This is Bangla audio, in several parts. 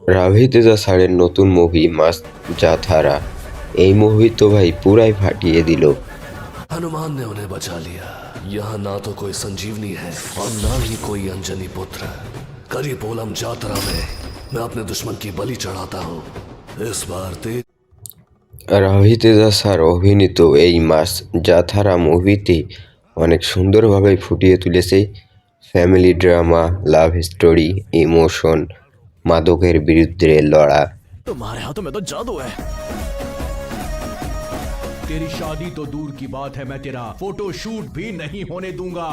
রাভি তেজা স্যারের নতুন মুভি মাস্ট জাথারা। এই মুভি তো ভাই পুরাই ফাটিয়ে দিল। हनुमान ने उन्हें बचा लिया। यहाँ ना तो कोई संजीवनी है और ना ही कोई अंजनी पुत्र। करिपोलम जातरा में मैं अपने दुश्मन की बलि चढ़ाता हूँ। इस बार तेज রাভি তেজা স্যার অভিনীত এই মাস্ট জাথারা মুভিতে অনেক সুন্দরভাবে ফুটিয়ে তুলেছে family drama, love story, emotion, মাদকের বিরুদ্ধে লড়া। तुम्हारे हाथों में तो जादू है। तेरी शादी तो दूर की बात है, मैं तेरा फोटो शूट भी नहीं होने दूंगा।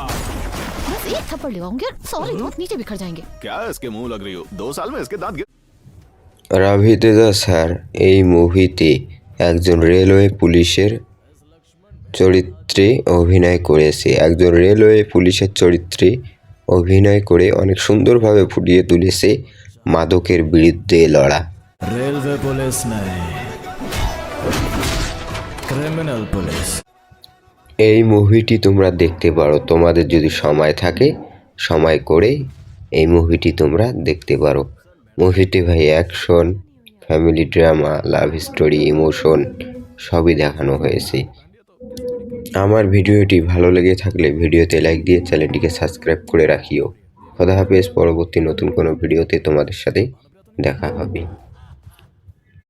बस एक थप्पड़ लगाऊंगे और सारे दांत नीचे बिखर जाएंगे। क्या इसके मुंह लग रही हो? 2 साल में इसके दांत गिर। রাভি তেজা স্যার এই মুভিতে একজন রেলওয়ে পুলিশের চরিত্রে অভিনয় করেছে। একজন রেলওয়ে পুলিশের চরিত্রে অভিনয় করে অনেক সুন্দরভাবে ফুটিয়ে তুলেছে মাদকের বিরুদ্ধে লড়া। रेलवे पुलिस नहीं, क्रिमिनल पुलिस। এই মুভিটি তোমরা দেখতে পারো, তোমাদের যদি সময় থাকে, সময় করে এই মুভিটি তোমরা দেখতে পারো। মুভিটি ভাই action, family drama, love story, emotion সবই দেখানো হয়েছে। আমার ভিডিওটি ভালো লেগে থাকলে ভিডিওতে লাইক দিয়ে চ্যানেলটিকে সাবস্ক্রাইব করে রাখিও। খোদা হাফেজ। পরবর্তী নতুন কোনো ভিডিওতে তোমাদের সাথে দেখা হবে।